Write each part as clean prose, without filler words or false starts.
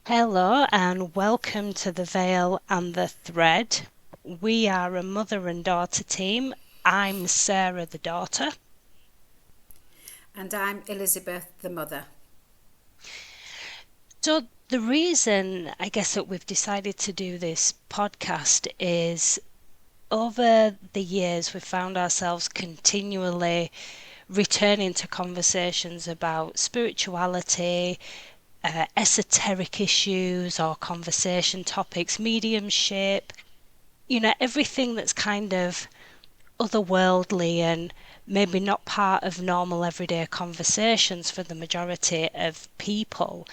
Hello and welcome to the Veil and the Thread. We are a mother and daughter team. I'm Sarah, the daughter. And I'm Elizabeth, the mother. So, the reason I guess that we've decided to do this podcast is over the years we've found ourselves continually returning to conversations about spirituality, esoteric issues or conversation topics, mediumship, everything that's kind of otherworldly and maybe not part of normal everyday conversations for the majority of people.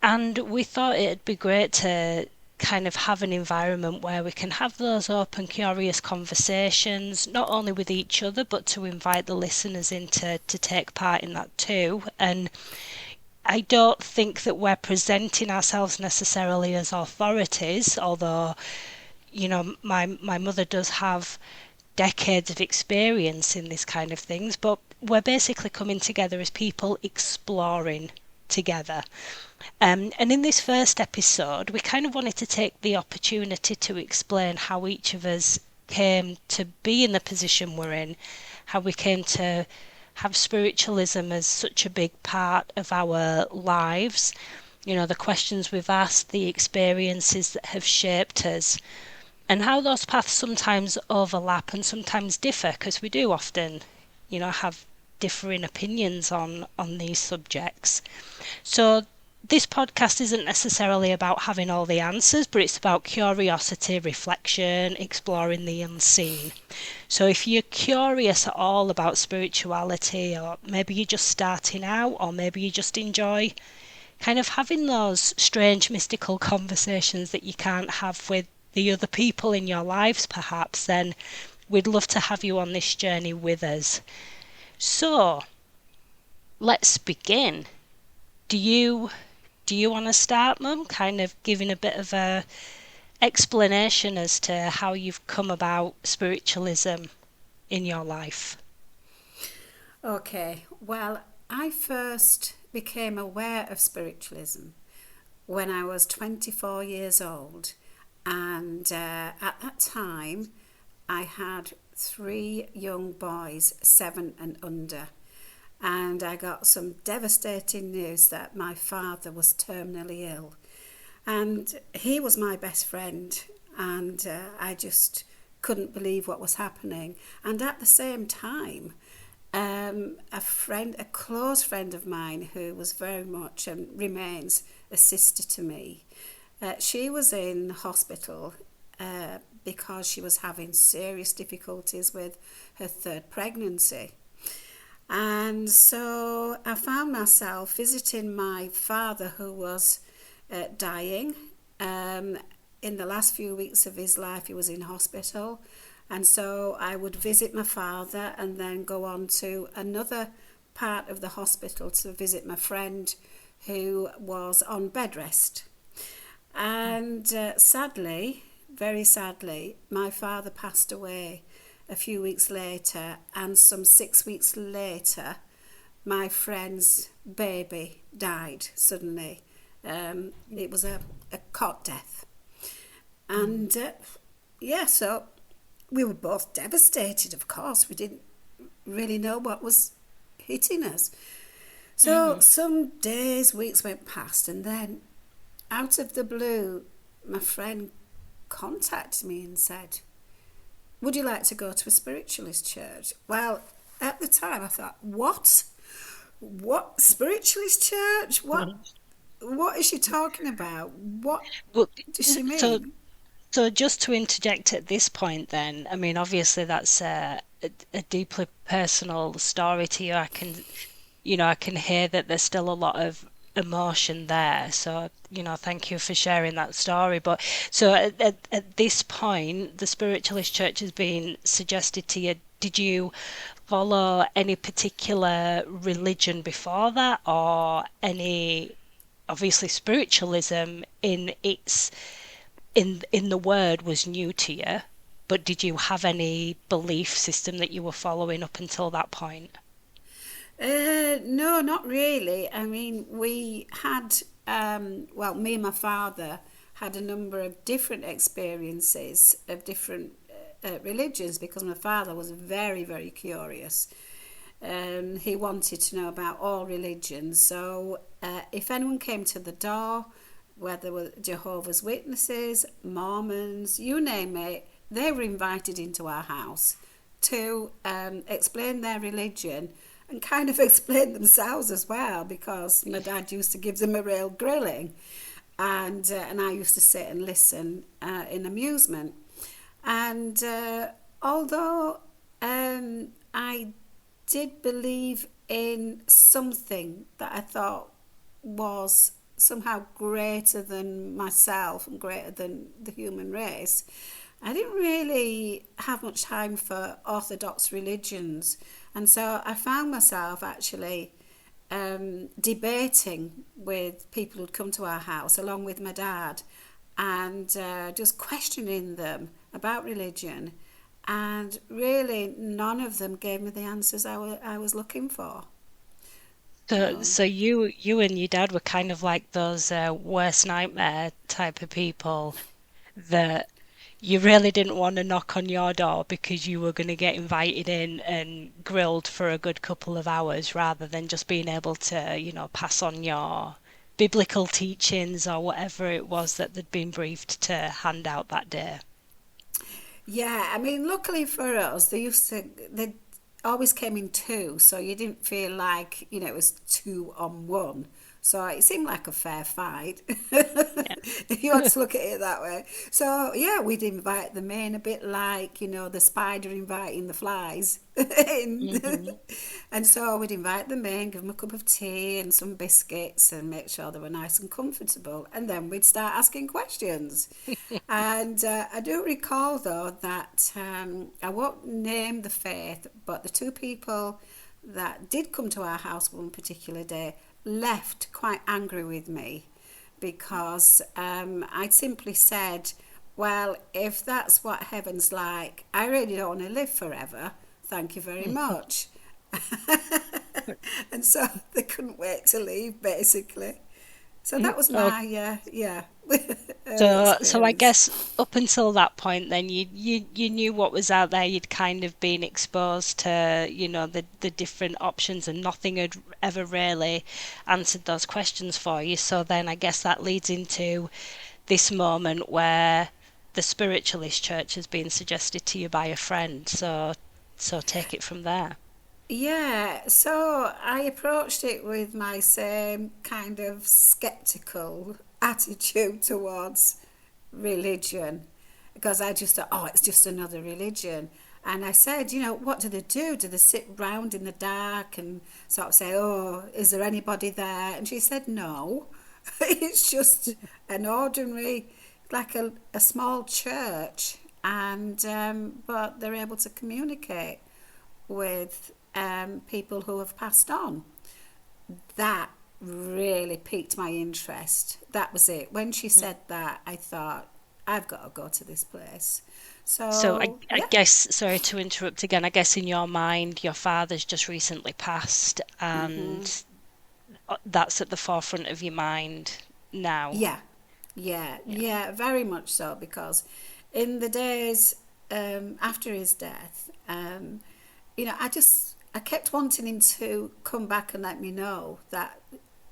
And we thought it'd be great to kind of have an environment where we can have those open, curious conversations, not only with each other, but to invite the listeners in to take part in that too. And I don't think that we're presenting ourselves necessarily as authorities, although, my mother does have decades of experience in this kind of things, but we're basically coming together as people exploring together. And in this first episode, we kind of wanted to take the opportunity to explain how each of us came to be in the position we're in, how we came to have spiritualism as such a big part of our lives, the questions we've asked, the experiences that have shaped us, and how those paths sometimes overlap and sometimes differ, because we do often, have differing opinions on these subjects. So this podcast isn't necessarily about having all the answers, but it's about curiosity, reflection, exploring the unseen. So if you're curious at all about spirituality, or maybe you're just starting out, or maybe you just enjoy kind of having those strange mystical conversations that you can't have with the other people in your lives perhaps, then we'd love to have you on this journey with us. So let's begin. Do you want to start, Mum? Kind of giving a bit of a explanation as to how you've come about spiritualism in your life. Okay, well, I first became aware of spiritualism when I was 24 years old, and at that time I had three young boys, 7 and under, and I got some devastating news that my father was terminally ill. And he was my best friend, and I just couldn't believe what was happening. And at the same time, a close friend of mine who was very much and remains a sister to me, she was in hospital because she was having serious difficulties with her third pregnancy. And so I found myself visiting my father, who was dying. In the last few weeks of his life, he was in hospital. And so I would visit my father and then go on to another part of the hospital to visit my friend who was on bed rest. And sadly, very sadly, my father passed away a few weeks later, and some 6 weeks later, my friend's baby died suddenly. It was a cot death. And so we were both devastated, of course. We didn't really know what was hitting us. So some days, weeks went past, and then out of the blue, my friend contacted me and said, "Would you like to go to a spiritualist church?" Well, at the time I thought, what? What spiritualist church? What is she talking about? What Well, does she so mean? so just to interject at this point, then, I mean, obviously that's a deeply personal story to you. I can hear that there's still a lot of emotion there. So, thank you for sharing that story. But so at this point, the spiritualist church has been suggested to you. Did you follow any particular religion before that, or any, obviously, spiritualism in the word was new to you, but did you have any belief system that you were following up until that point? No, not really. I mean, we had well, me and my father had a number of different experiences of different religions because my father was very, very curious. He wanted to know about all religions. So if anyone came to the door, whether they were Jehovah's Witnesses, Mormons, you name it, they were invited into our house to explain their religion and kind of explain themselves as well, because my dad used to give them a real grilling, and I used to sit and listen in amusement. And although I did believe in something that I thought was somehow greater than myself and greater than the human race, I didn't really have much time for orthodox religions. And so I found myself actually debating with people who'd come to our house along with my dad, and just questioning them about religion. And really, none of them gave me the answers I was looking for. So, So, so you and your dad were kind of like those worst nightmare type of people that you really didn't want to knock on your door because you were going to get invited in and grilled for a good couple of hours rather than just being able to, pass on your biblical teachings or whatever it was that they'd been briefed to hand out that day. yeah, I mean, luckily for us, they always came in two, so you didn't feel like, it was 2 on 1. So it seemed like a fair fight, Yeah. if you want to look at it that way. So yeah, we'd invite them in a bit like, the spider inviting the flies. in. hmm And so we'd invite them in, give them a cup of tea and some biscuits and make sure they were nice and comfortable. And then we'd start asking questions. And I do recall, though, that I won't name the faith, but the two people that did come to our house one particular day left quite angry with me because I'd simply said, well, if that's what heaven's like, I really don't want to live forever. Thank you very much. And so they couldn't wait to leave, basically. So that was Oh, my, yeah, early so I experience. guess up until that point, then you knew what was out there. You'd kind of been exposed to, the different options, and nothing had ever really answered those questions for you. So then I guess that leads into this moment where the spiritualist church has been suggested to you by a friend. So take it from there. Yeah, so I approached it with my same kind of skeptical attitude towards religion because I just thought, oh, it's just another religion. And I said, what do they do? Do they sit round in the dark and sort of say, oh, is there anybody there? And she said, no, it's just an ordinary, like a small church. And, but they're able to communicate with people who have passed on. That really piqued my interest. That was it. When she said that, I thought, I've got to go to this place. So So, I yeah. guess, sorry to interrupt again, I guess in your mind, your father's just recently passed, Hmm. and that's at the forefront of your mind now. Yeah, yeah, Yeah. yeah, very much so. Because in the days after his death, I kept wanting him to come back and let me know that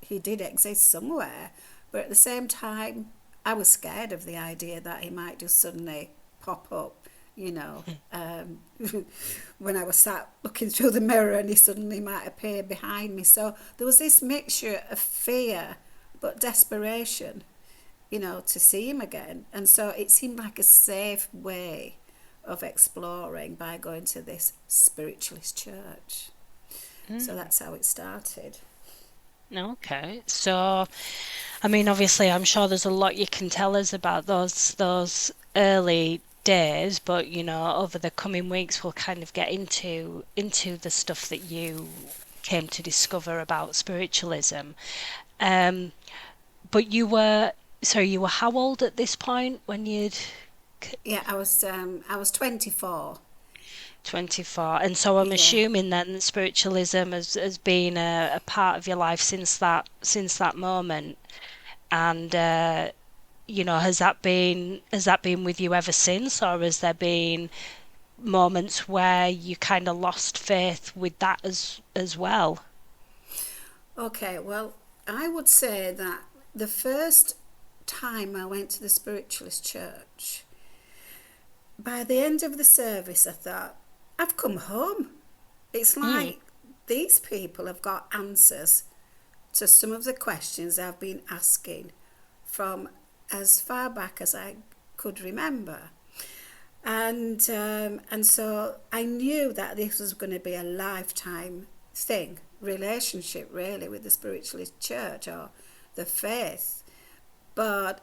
he did exist somewhere. But at the same time, I was scared of the idea that he might just suddenly pop up, you know, um, when I was sat looking through the mirror and he suddenly might appear behind me. So there was this mixture of fear but desperation, to see him again. And so it seemed like a safe way of exploring by going to this spiritualist church. So Mm, that's how it started. okay. So, I mean, obviously, I'm sure there's a lot you can tell us about those early days, but over the coming weeks, we'll kind of get into the stuff that you came to discover about spiritualism. Um, but you were how old at this point when you'd Yeah, I was 24. 24? And so I'm Yeah. assuming then that spiritualism has been a part of your life since that moment. And has that been with you ever since, or has there been moments where you kind of lost faith with that as well? Okay, well, I would say that the first time I went to the spiritualist church, by the end of the service, I thought, I've come home. It's Mm, like these people have got answers to some of the questions I've been asking from as far back as I could remember. And so I knew that this was going to be a lifetime thing, relationship really with the spiritualist church or the faith. But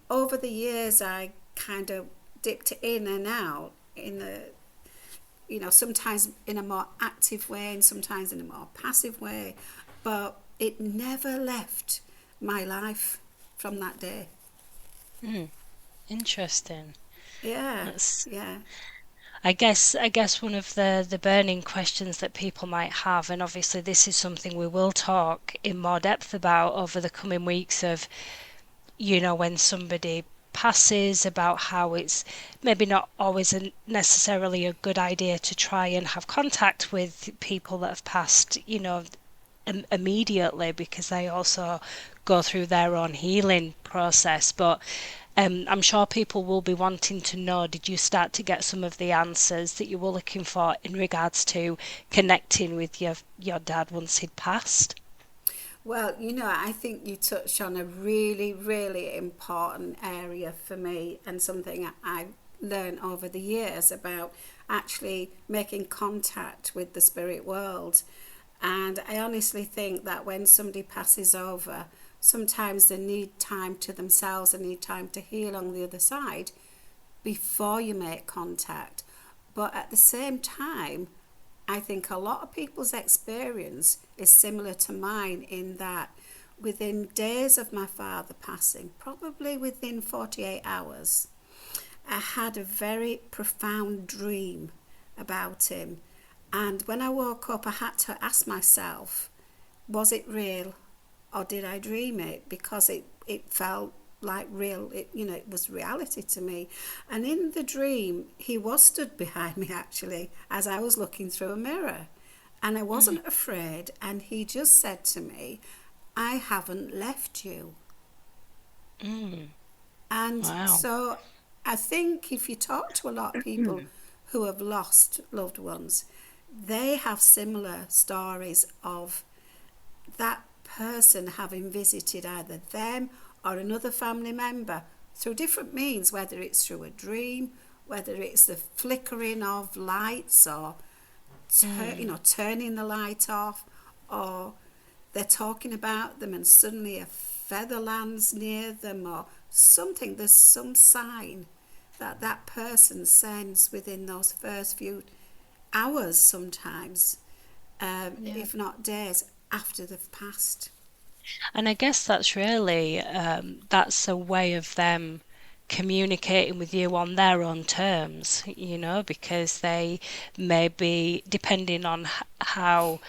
over the years, I kind of dipped in and out in the, sometimes in a more active way and sometimes in a more passive way. But it never left my life from that day. mm, interesting. Yeah, That's yeah. I guess one of the burning questions that people might have, and obviously this is something we will talk in more depth about over the coming weeks of, when somebody passes, about how it's maybe not always necessarily a good idea to try and have contact with people that have passed, immediately, because they also go through their own healing process. But I'm sure people will be wanting to know, did you start to get some of the answers that you were looking for in regards to connecting with your dad once he'd passed? Well, I think you touched on a really, really important area for me and something I've learned over the years about actually making contact with the spirit world. And I honestly think that when somebody passes over, sometimes they need time to themselves and need time to heal on the other side before you make contact. But at the same time, I think a lot of people's experience is similar to mine in that within days of my father passing, probably within 48 hours, I had a very profound dream about him. And when I woke up, I had to ask myself, was it real or did I dream it? Because it felt like real, it was reality to me. And in the dream, he was stood behind me actually as I was looking through a mirror. And I Mm, wasn't afraid. And he just said to me, I haven't left you. mm, And wow. so I think if you talk to a lot of people who have lost loved ones, they have similar stories of that person having visited either them or another family member through different means, whether it's through a dream, whether it's the flickering of lights or Mm, turning the light off, or they're talking about them and suddenly a feather lands near them or something. There's some sign that that person sends within those first few hours sometimes, yeah. if not days after they've passed. And I guess that's a way of them communicating with you on their own terms, because they may be, depending on how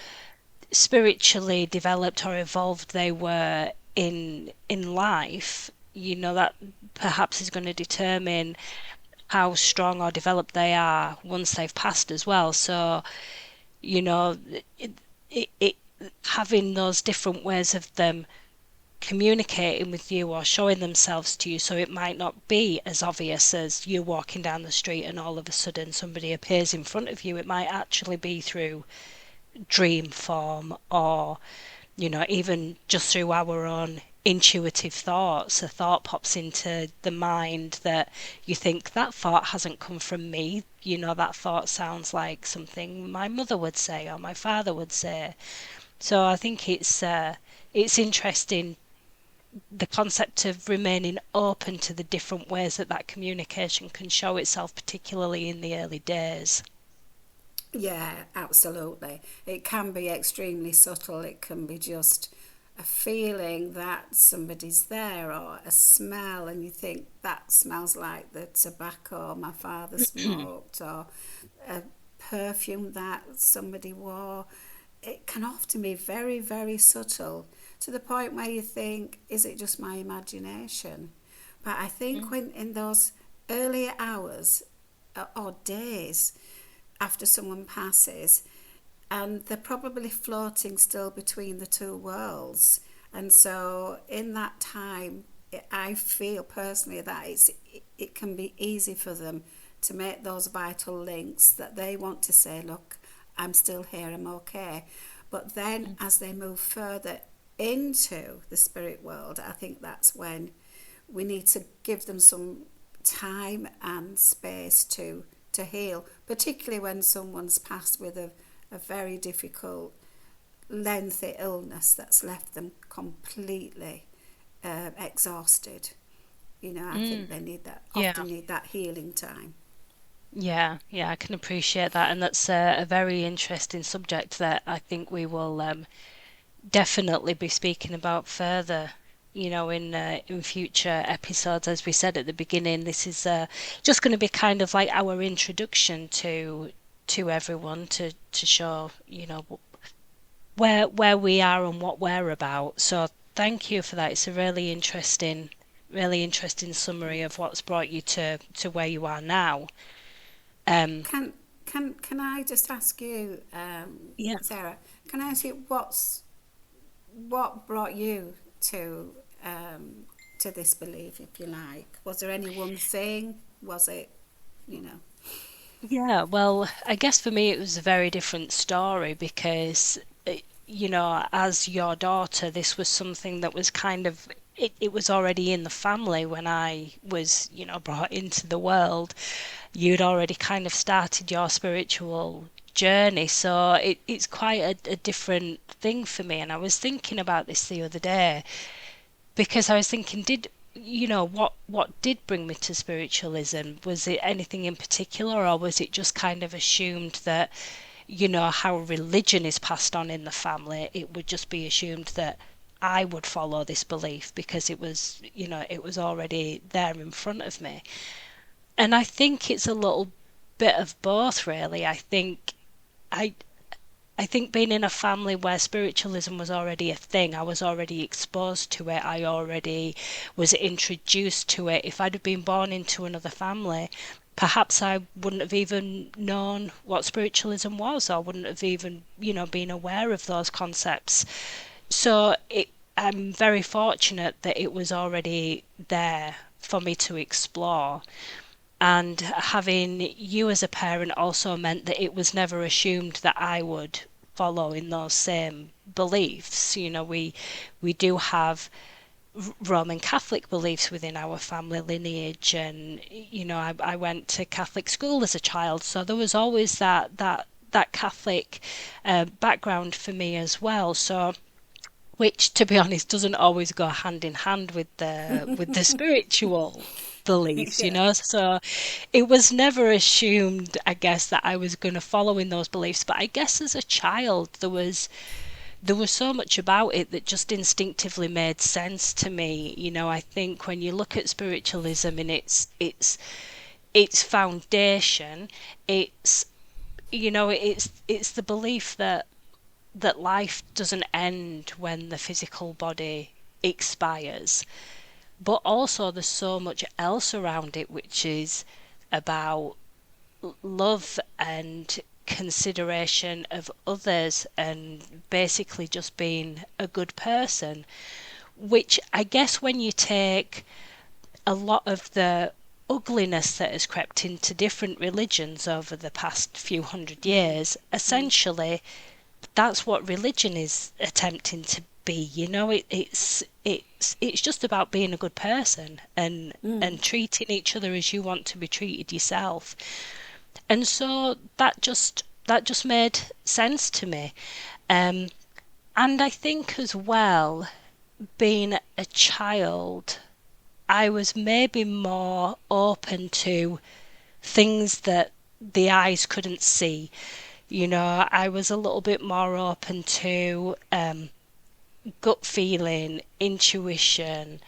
spiritually developed or evolved they were in life, that perhaps is going to determine how strong or developed they are once they've passed as well. So, you know, it, it having those different ways of them communicating with you or showing themselves to you, so it might not be as obvious as you walking down the street and all of a sudden somebody appears in front of you. It might actually be through dream form, or even just through our own intuitive thoughts. A thought pops into the mind that you think, that thought hasn't come from me. That thought sounds like something my mother would say or my father would say. So I think it's interesting, the concept of remaining open to the different ways that communication can show itself, particularly in the early days. Yeah, absolutely. It can be extremely subtle. It can be just a feeling that somebody's there or a smell, and you think that smells like the tobacco my father smoked, or a perfume that somebody wore. It can often be very, very subtle. to the point where you think, is it just my imagination? But I think when in those earlier hours or days after someone passes, and they're probably floating still between the two worlds. And so in that time, I feel personally that it can be easy for them to make those vital links that they want to say, look, I'm still here, I'm okay. But then as they move further into the spirit world, I think that's when we need to give them some time and space to heal, particularly when someone's passed with a very difficult, lengthy illness that's left them completely exhausted. You know, I think they need that, Yeah. often need that healing time. Yeah, yeah, I can appreciate that, and that's a very interesting subject that I think we will definitely be speaking about further, in future episodes. As we said at the beginning, this is just going to be kind of like our introduction to everyone to show, where we are and what we're about. So thank you for that. It's a really interesting summary of what's brought you to where you are now. Um, Can I just ask you, yeah. Sarah? Can I ask you what brought you to this belief, if you like? Was there any one thing? Was it, you know? Yeah, well, I guess for me it was a very different story because, as your daughter, this was something that was kind of, it was already in the family when I was, brought into the world. You'd already kind of started your spiritual journey, so it's quite a different thing for me. And I was thinking about this the other day because I was thinking, what did bring me to spiritualism? Was it anything in particular, or was it just kind of assumed that, how religion is passed on in the family, it would just be assumed that I would follow this belief because it was already there in front of me. And I think it's a little bit of both, really. I I think being in a family where spiritualism was already a thing, I was already exposed to it, I already was introduced to it. If I'd have been born into another family, perhaps I wouldn't have even known what spiritualism was, or wouldn't have even, been aware of those concepts. So I'm very fortunate that it was already there for me to explore. And having you as a parent also meant that it was never assumed that I would follow in those same beliefs. We do have Roman Catholic beliefs within our family lineage, and I went to Catholic school as a child, so there was always that Catholic background for me as well. So, which, to be honest, doesn't always go hand in hand with the spiritual beliefs, Yeah. So it was never assumed, I guess, that I was going to follow in those beliefs. But I guess as a child, there was so much about it that just instinctively made sense to me. I think when you look at spiritualism and its foundation, it's it's the belief that life doesn't end when the physical body expires. But also, there's so much else around it, which is about love and consideration of others and basically just being a good person. Which I guess when you take a lot of the ugliness that has crept into different religions over the past few hundred years, essentially that's what religion is attempting to be. It's just about being a good person and treating each other as you want to be treated yourself. And so that just made sense to me. Um, and I think as well, being a child, I was maybe more open to things that the eyes couldn't see. I was a little bit more open to gut feeling, intuition,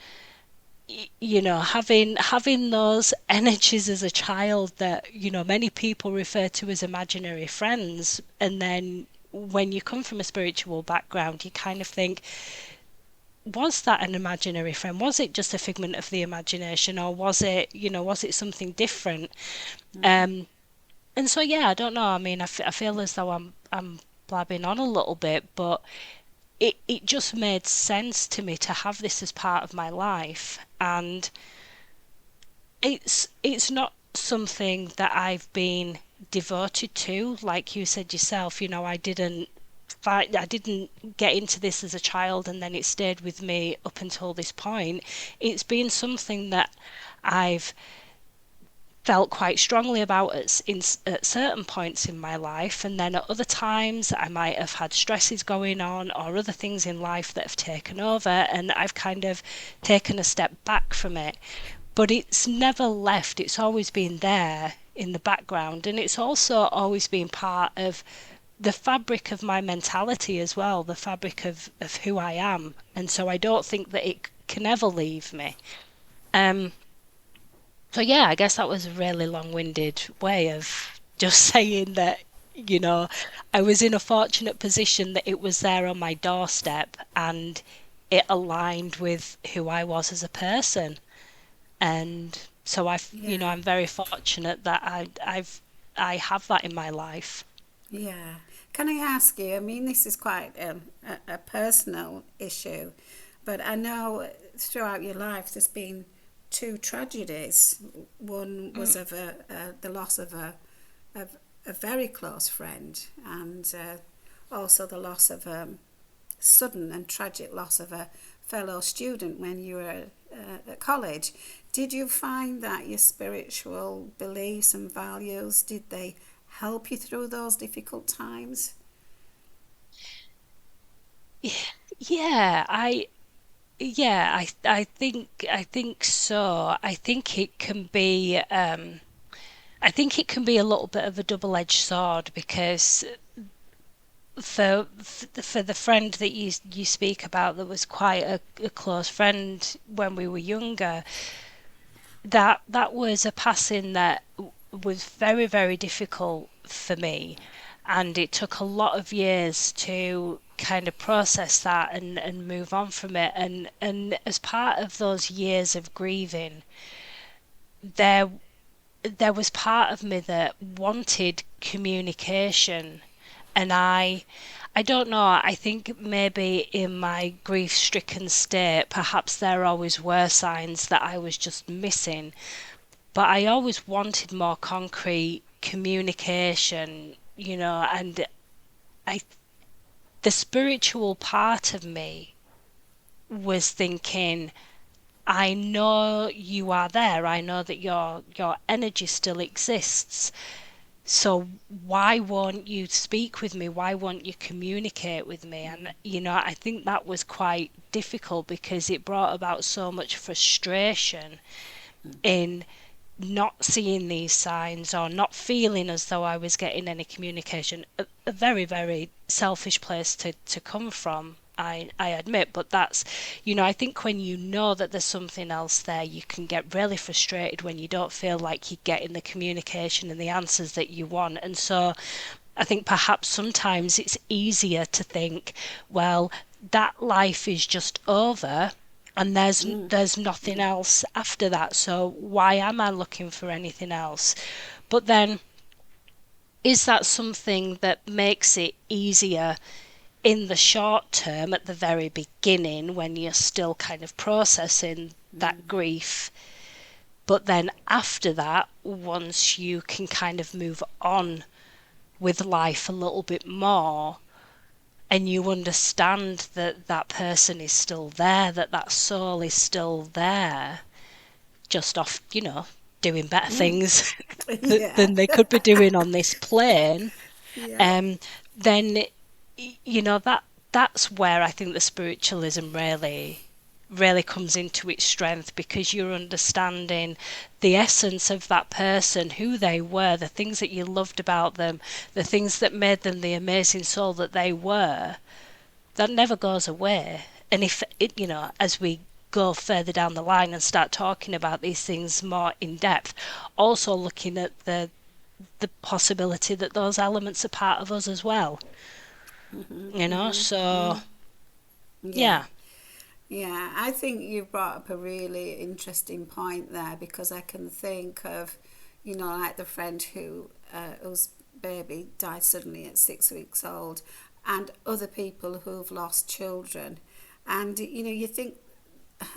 having those energies as a child that, many people refer to as imaginary friends. And then when you come from a spiritual background, you kind of think was that an imaginary friend? Was it just a figment of the imagination, or was it, was it something different? Um, and so, yeah, I don't know. I mean, I feel as though I'm blabbing on a little bit, but it just made sense to me to have this as part of my life. And it's not something that I've been devoted to, like you said yourself. I didn't get into this as a child and then it stayed with me up until this point. It's been something that I've felt quite strongly about at certain points in my life, and then at other times I might have had stresses going on or other things in life that have taken over, and I've kind of taken a step back from it. But it's never left, it's always been there in the background, and it's also always been part of the fabric of my mentality as well, the fabric of who I am. And so I don't think that it can ever leave me. Um, so yeah, I guess that was a really long-winded way of just saying that, you know, I was in a fortunate position that it was there on my doorstep and it aligned with who I was as a person. And so Yeah. I'm very fortunate that I have that in my life. Yeah. Can I ask you? I mean, this is quite a personal issue, but I know throughout your life there's been two tragedies. One was of the loss of a very close friend, and also the loss of sudden and tragic loss of a fellow student when you were at college. Did you find that your spiritual beliefs and values, did they help you through those difficult times? Yeah, I think so. I think it can be a little bit of a double-edged sword because for the friend that you speak about that was quite a close friend when we were younger, that was a passing that was very, very difficult for me, and it took a lot of years to kind of process that and move on from it. And as part of those years of grieving, there there was part of me that wanted communication, and I don't know, I think maybe in my grief stricken state perhaps there always were signs that I was just missing, but I always wanted more concrete communication, and I the spiritual part of me was thinking, I know you are there. I know that your energy still exists. So why won't you speak with me? Why won't you communicate with me? And I think that was quite difficult because it brought about so much frustration in not seeing these signs or not feeling as though I was getting any communication. A very, very selfish place to come from, I admit, but I think when you know that there's something else there, you can get really frustrated when you don't feel like you're getting the communication and the answers that you want. And so I think perhaps sometimes it's easier to think, well, that life is just over and there's nothing else after that. So why am I looking for anything else? But then is that something that makes it easier in the short term at the very beginning when you're still kind of processing that grief? But then after that, once you can kind of move on with life a little bit more and you understand that that person is still there, that that soul is still there, just off, doing better things Yeah. than they could be doing on this plane, Yeah. um, then that's where I think the spiritualism really comes into its strength, because you're understanding the essence of that person, who they were, the things that you loved about them, the things that made them the amazing soul that they were. That never goes away. And if it, as we go further down the line and start talking about these things more in depth, also looking at the possibility that those elements are part of us as well. So Yeah. yeah. Yeah, I think you've brought up a really interesting point there, because I can think of, like the friend whose baby died suddenly at 6 weeks old, and other people who've lost children. And, you think,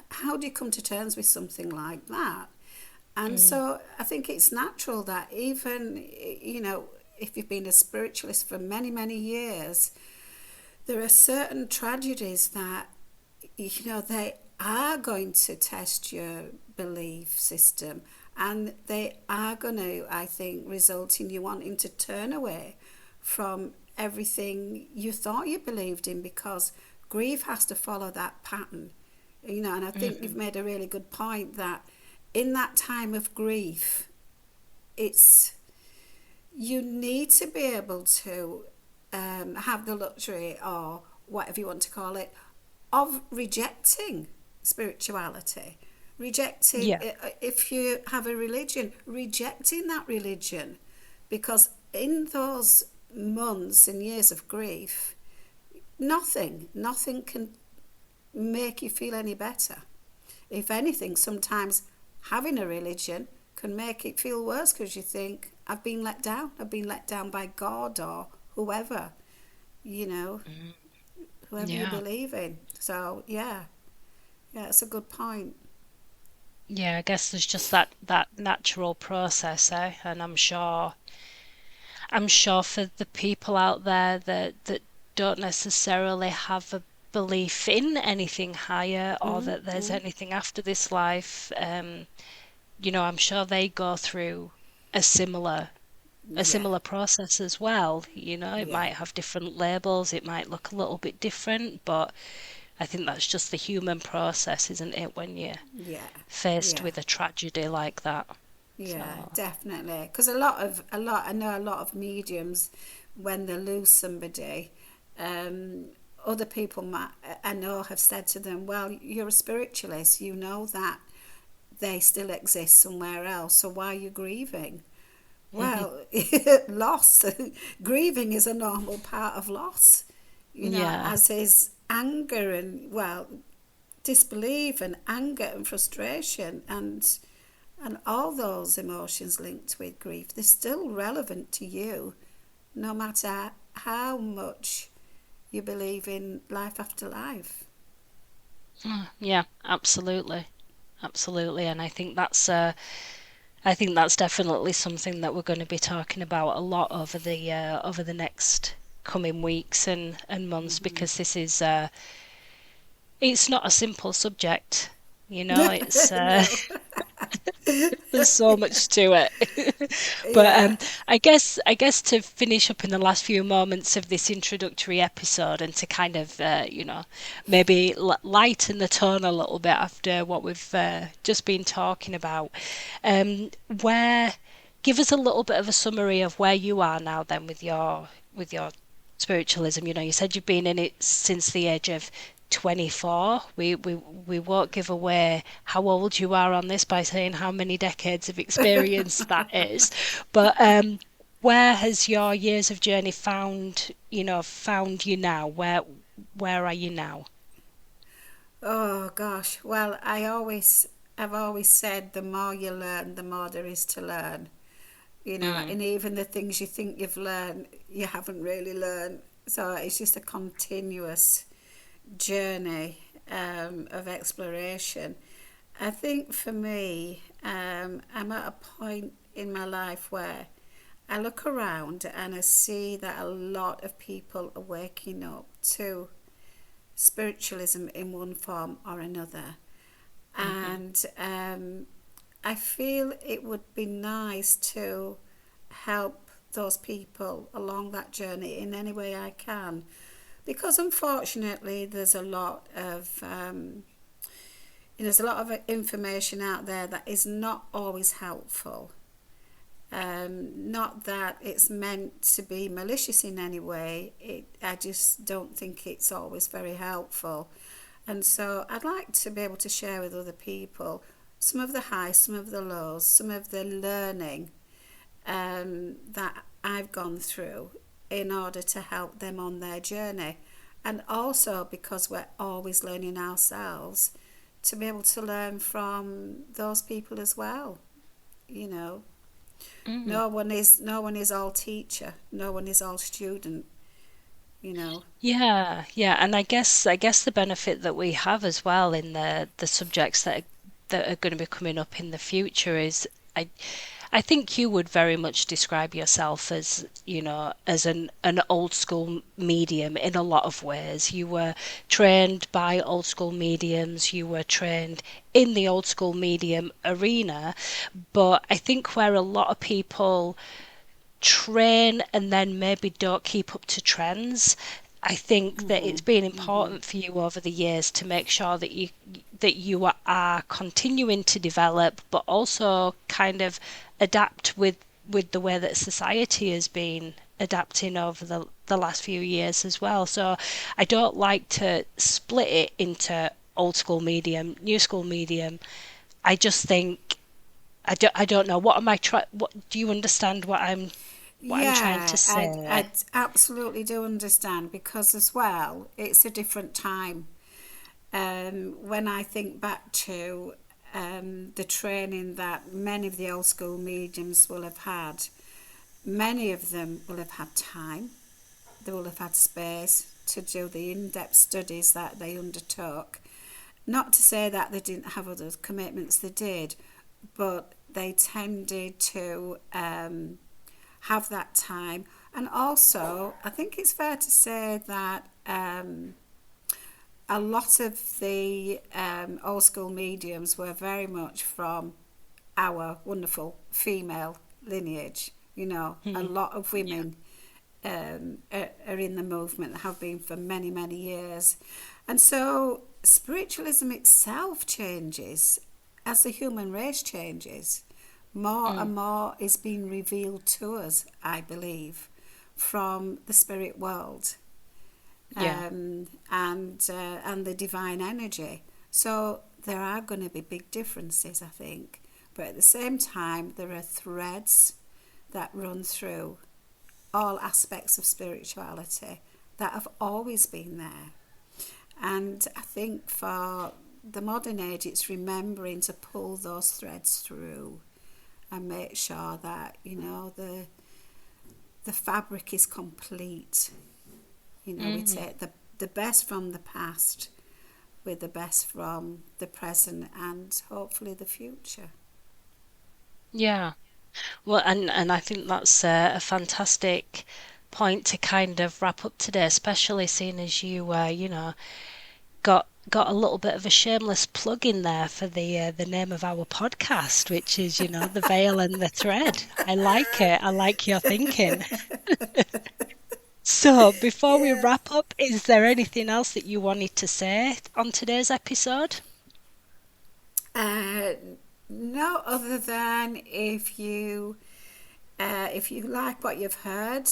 how do you come to terms with something like that? And Mm, so I think it's natural that even, if you've been a spiritualist for many, many years, there are certain tragedies that, they are going to test your belief system, and they are going to, I think, result in you wanting to turn away from everything you thought you believed in, because grief has to follow that pattern. And I think you've mhm. made a really good point that in that time of grief, it's you need to be able to have the luxury, or whatever you want to call it, of rejecting spirituality. Rejecting, Yeah. if you have a religion, rejecting that religion. Because in those months and years of grief, nothing can make you feel any better. If anything, sometimes having a religion can make it feel worse, because you think, I've been let down. I've been let down by God or whoever, you know, Mm, whoever you yeah. believe in. So, yeah, yeah, it's a good point. Yeah, I guess there's just that natural process, eh? And I'm sure for the people out there that don't necessarily have a belief in anything higher, or that there's Mm-hmm. anything after this life, I'm sure they go through a similar a Yeah, similar process as well. It yeah, might have different labels, it might look a little bit different, but I think that's just the human process, isn't it, when you're yeah, faced yeah. with a tragedy like that. Yeah, So, definitely. Because I know a lot of mediums, when they lose somebody, um, other people I know have said to them, "Well, you're a spiritualist. You know that they still exist somewhere else. So why are you grieving?" Well, loss, grieving is a normal part of loss. yeah. As is anger and, well, disbelief and anger and frustration, and all those emotions linked with grief, they're still relevant to you, no matter how much you believe in life after life. Yeah, absolutely. Absolutely. And I think that's definitely something that we're going to be talking about a lot over the next coming weeks and months, because it's not a simple subject. It's No. there's so much to it. But Yeah. I guess to finish up in the last few moments of this introductory episode, and to kind of maybe lighten the tone a little bit after what we've just been talking about, where give us a little bit of a summary of where you are now then with your spiritualism. You said you've been in it since the age of 24. We won't give away how old you are on this by saying how many decades of experience that is. But where has your years of journey found you now? Where are you now? Oh gosh. Well, I've always said, the more you learn, the more there is to learn. Mm, And even the things you think you've learned, you haven't really learned. So it's just a continuous journey of exploration. I think for me, I'm at a point in my life where I look around and I see that a lot of people are waking up to spiritualism in one form or another. mhm. And I feel it would be nice to help those people along that journey in any way I can. Because unfortunately, there's a lot of information out there that is not always helpful. Not that it's meant to be malicious in any way. I just don't think it's always very helpful. And so I'd like to be able to share with other people some of the highs, some of the lows, some of the learning that I've gone through, in order to help them on their journey. And also because we're always learning ourselves, to be able to learn from those people as well. You know, Mm. no one is all teacher, no one is all student. You know. Yeah, yeah, and I guess the benefit that we have as well in the subjects that are going to be coming up in the future is I I think you would very much describe yourself as, as an old school medium in a lot of ways. You were trained by old school mediums, you were trained in the old school medium arena, but I think where a lot of people train and then maybe don't keep up to trends. I think that it's Mhm. been Mhm. important for you over the years to make sure that you are continuing to develop, but also kind of adapt with the way that society has been adapting over the last few years as well. So I don't like to split it into old school medium, new school medium. I just think I don't know what am I try what do you understand what I'm trying to Yeah, I say? I absolutely do understand, because as well, it's a different time. When I think back to the training that many of the old school mediums will have had, many of them will have had time, they will have had space to do the in-depth studies that they undertook. Not to say that they didn't have other commitments, they did, but they tended to have that time. And also, I think it's fair to say that a lot of the old school mediums were very much from our wonderful female lineage. You know, a Mhm. lot of Yeah. women are in the movement, have been for many, many years. And so spiritualism itself changes as the human race changes. More Mm. and more is being revealed to us, I believe, from the spirit world, Yeah. and the divine energy. So there are going to be big differences, I think. But at the same time, there are threads that run through all aspects of spirituality that have always been there. And I think for the modern age, it's remembering to pull those threads through and make sure that, the fabric is complete. We Mm. take the best from the past with the best from the present and hopefully the future. Yeah. Well, and I think that's a fantastic point to kind of wrap up today, especially seeing as you got a little bit of a shameless plug in there for the name of our podcast, which is, the veil and the thread. I like it. I like your thinking. So, before we Yeah. wrap up, is there anything else that you wanted to say on today's episode? Uh, no, other than if you like what you've heard,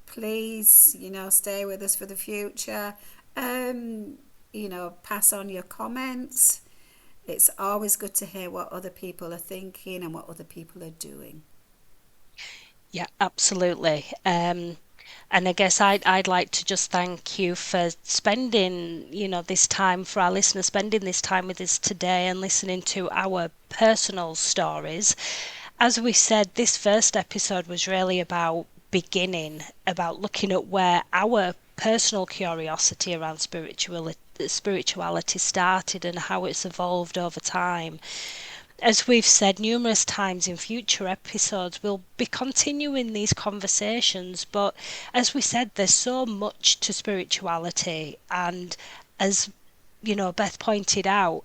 please, stay with us for the future. Um, Pass on your comments. It's always good to hear what other people are thinking and what other people are doing. Yeah, absolutely. And I guess I'd like to just thank you for spending, this time for our listeners, spending this time with us today and listening to our personal stories. As we said, this first episode was really about beginning, about looking at where our personal curiosity around spirituality started and how it's evolved over time. As we've said numerous times in future episodes, we'll be continuing these conversations. But as we said, there's so much to spirituality. And as Beth pointed out,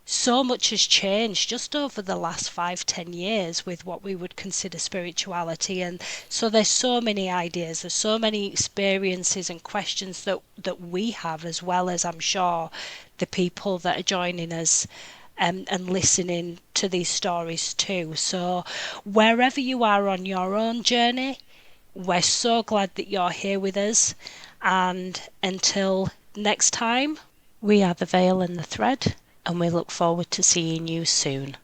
so much has changed just over the last 5, 10 years with what we would consider spirituality. And so there's so many ideas, there's so many experiences and questions that we have, as well as I'm sure the people that are joining us and listening to these stories too. So, wherever you are on your own journey, we're so glad that you're here with us. And until next time, we are the veil and the thread, and we look forward to seeing you soon.